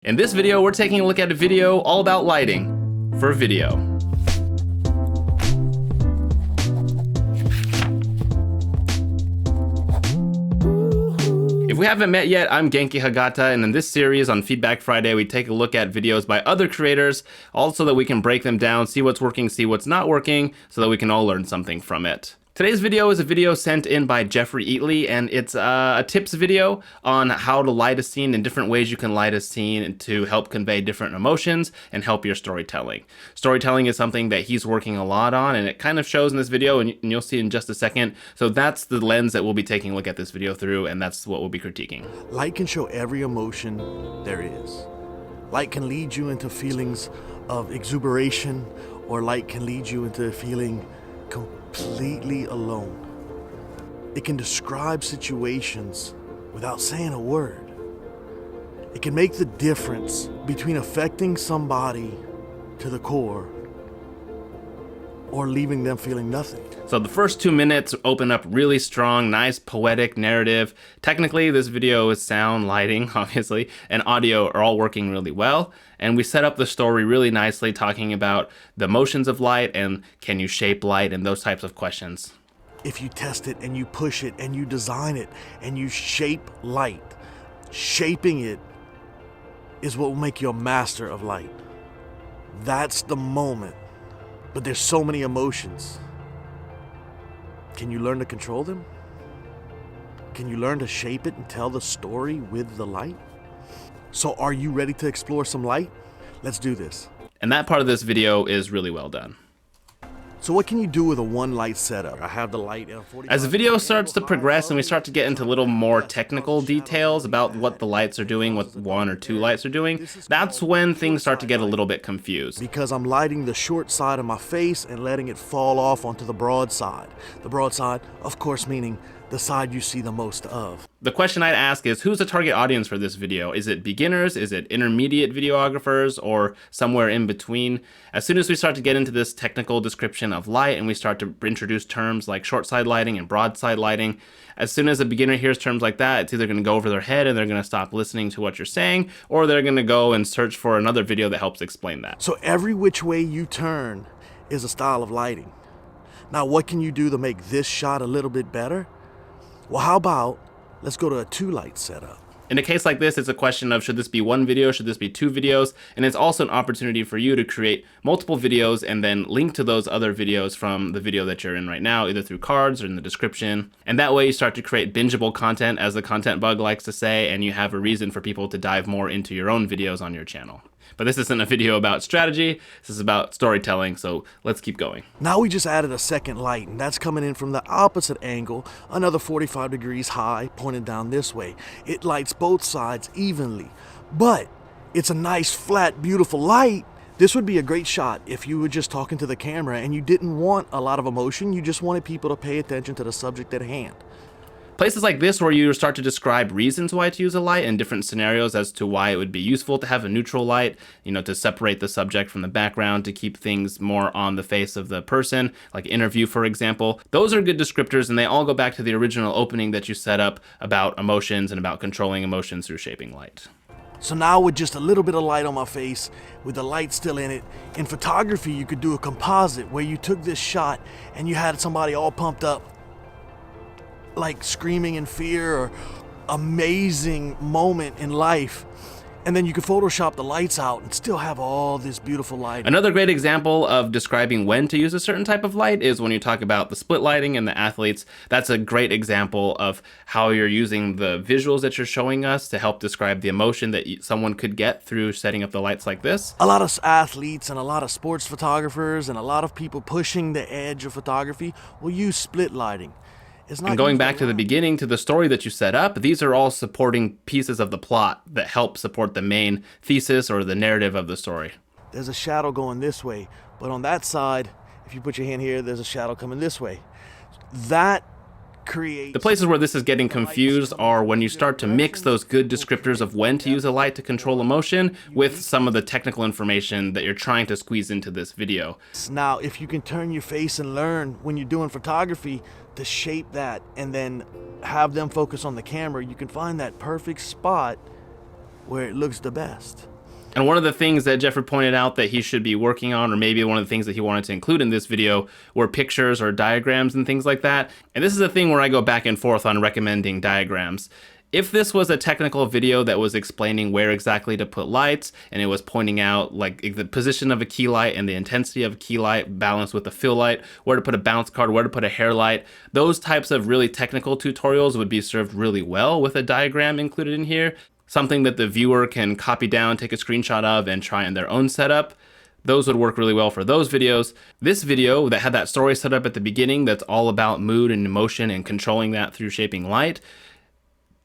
In this video, we're taking a look at a video all about lighting for video. If we haven't met yet, I'm Genki Hagata, and in this series on Feedback Friday, we take a look at videos by other creators, also that we can break them down, see what's working, see what's not working, so that we can all learn something from it. Today's video is a video sent in by Jefferey Eeatly, and it's a tips video on how to light a scene and different ways you can light a scene to help convey different emotions and help your storytelling. Storytelling is something that he's working a lot on, and it kind of shows in this video, and you'll see in just a second. So that's the lens that we'll be taking a look at this video through, and that's what we'll be critiquing. Light can show every emotion there is. Light can lead you into feelings of exuberation, or light can lead you into feeling completely alone. It can describe situations without saying a word. It can make the difference between affecting somebody to the core or leaving them feeling nothing. So the first 2 minutes open up really strong, nice poetic narrative. Technically, this video is sound, lighting, obviously, and audio are all working really well. And we set up the story really nicely, talking about the motions of light and can you shape light and those types of questions. If you test it and you push it and you design it and you shape light, shaping it is what will make you a master of light. That's the moment. But there's so many emotions. Can you learn to control them? Can you learn to shape it and tell the story with the light? So are you ready to explore some light? Let's do this. And that part of this video is really well done. So what can you do with a one light setup? I have the light. As the video starts to progress and we start to get into a little more technical details about what the lights are doing, what one or two lights are doing, that's when things start to get a little bit confused. Because I'm lighting the short side of my face and letting it fall off onto the broad side. The broad side, of course, meaning the side you see the most of. The question I'd ask is, who's the target audience for this video? Is it beginners? Is it intermediate videographers? Or somewhere in between? As soon as we start to get into this technical description of light and we start to introduce terms like short side lighting and broadside lighting, as soon as a beginner hears terms like that, it's either going to go over their head and they're going to stop listening to what you're saying, or they're going to go and search for another video that helps explain that. So every which way you turn is a style of lighting. Now, what can you do to make this shot a little bit better? Well, how about let's go to a two light setup. In a case like this, it's a question of, should this be one video? Should this be two videos? And it's also an opportunity for you to create multiple videos and then link to those other videos from the video that you're in right now, either through cards or in the description. And that way you start to create bingeable content, as the content bug likes to say, and you have a reason for people to dive more into your own videos on your channel. But this isn't a video about strategy, this is about storytelling, so let's keep going. Now we just added a second light, and that's coming in from the opposite angle, another 45 degrees high, pointed down this way. It lights both sides evenly, but it's a nice, flat, beautiful light. This would be a great shot if you were just talking to the camera and you didn't want a lot of emotion, you just wanted people to pay attention to the subject at hand. Places like this where you start to describe reasons why to use a light and different scenarios as to why it would be useful to have a neutral light, to separate the subject from the background, to keep things more on the face of the person, like interview, for example. Those are good descriptors, and they all go back to the original opening that you set up about emotions and about controlling emotions through shaping light. So now with just a little bit of light on my face, with the light still in it, in photography you could do a composite where you took this shot and you had somebody all pumped up, like screaming in fear or amazing moment in life, and then you could Photoshop the lights out and still have all this beautiful light. Another great example of describing when to use a certain type of light is when you talk about the split lighting and the athletes. That's a great example of how you're using the visuals that you're showing us to help describe the emotion that someone could get through setting up the lights like this. A lot of athletes and a lot of sports photographers and a lot of people pushing the edge of photography will use split lighting. And going back to the beginning, to the story that you set up, these are all supporting pieces of the plot that help support the main thesis or the narrative of the story. There's a shadow going this way, but on that side, if you put your hand here, there's a shadow coming this way. That creates... The places where this is getting confused are when you start to mix those good descriptors of when to use a light to control emotion with some of the technical information that you're trying to squeeze into this video. Now, if you can turn your face and learn when you're doing photography to shape that and then have them focus on the camera, you can find that perfect spot where it looks the best. And one of the things that Jeffrey pointed out that he should be working on, or maybe one of the things that he wanted to include in this video, were pictures or diagrams and things like that. And this is a thing where I go back and forth on recommending diagrams. If this was a technical video that was explaining where exactly to put lights, and it was pointing out like the position of a key light and the intensity of a key light balanced with a fill light, where to put a bounce card, where to put a hair light, those types of really technical tutorials would be served really well with a diagram included in here. Something that the viewer can copy down, take a screenshot of, and try in their own setup. Those would work really well for those videos. This video that had that story set up at the beginning that's all about mood and emotion and controlling that through shaping light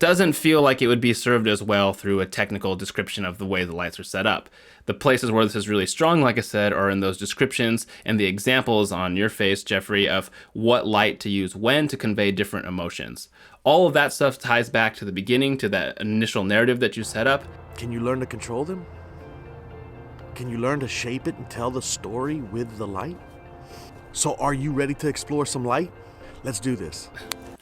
doesn't feel like it would be served as well through a technical description of the way the lights are set up. The places where this is really strong, like I said, are in those descriptions and the examples on your face, Jeffrey, of what light to use when to convey different emotions. All of that stuff ties back to the beginning, to that initial narrative that you set up. Can you learn to control them? Can you learn to shape it and tell the story with the light? So are you ready to explore some light? Let's do this.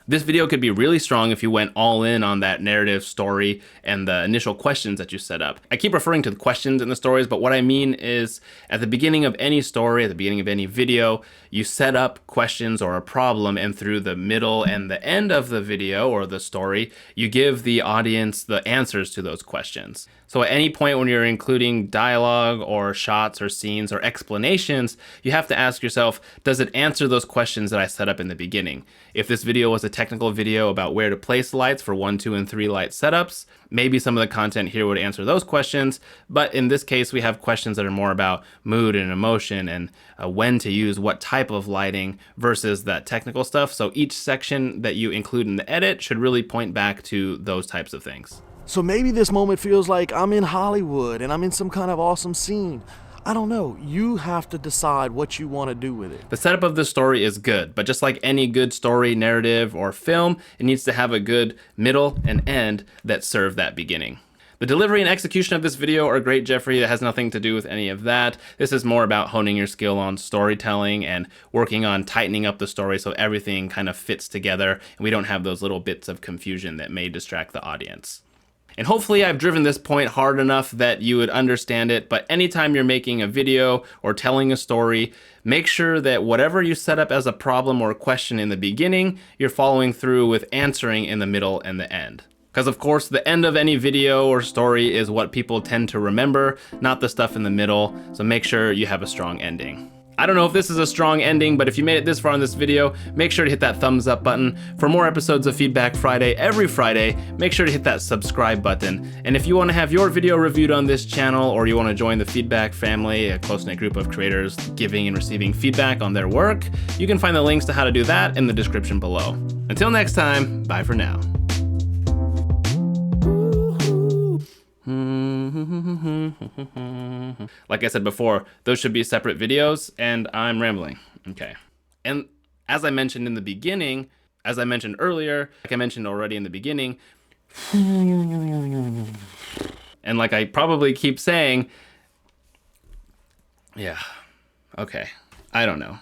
This video could be really strong if you went all in on that narrative story and the initial questions that you set up. I keep referring to the questions in the stories, but what I mean is at the beginning of any story, at the beginning of any video, you set up questions or a problem, and through the middle and the end of the video or the story, you give the audience the answers to those questions. So at any point when you're including dialogue or shots or scenes or explanations, you have to ask yourself, does it answer those questions that I set up in the beginning? If this video was a technical video about where to place lights for 1, 2, and 3 light setups, maybe some of the content here would answer those questions. But in this case, we have questions that are more about mood and emotion and when to use what type of lighting versus that technical stuff. So each section that you include in the edit should really point back to those types of things. So maybe this moment feels like I'm in Hollywood and I'm in some kind of awesome scene. I don't know. You have to decide what you want to do with it. The setup of the story is good, but just like any good story, narrative, or film, it needs to have a good middle and end that serve that beginning. The delivery and execution of this video are great, Jeffrey. That has nothing to do with any of that. This is more about honing your skill on storytelling and working on tightening up the story so everything kind of fits together and we don't have those little bits of confusion that may distract the audience. And hopefully I've driven this point hard enough that you would understand it, but anytime you're making a video or telling a story, make sure that whatever you set up as a problem or question in the beginning, you're following through with answering in the middle and the end. Because of course, the end of any video or story is what people tend to remember, not the stuff in the middle, so make sure you have a strong ending. I don't know if this is a strong ending, but if you made it this far in this video, make sure to hit that thumbs up button. For more episodes of Feedback Friday every Friday, make sure to hit that subscribe button. And if you want to have your video reviewed on this channel, or you want to join the Feedback family, a close-knit group of creators giving and receiving feedback on their work, you can find the links to how to do that in the description below. Until next time, bye for now. Like I said before, those should be separate videos, and I'm rambling. Okay. And as I mentioned in the beginning, as I mentioned earlier, like I mentioned already in the beginning, and like I probably keep saying, yeah, okay, I don't know.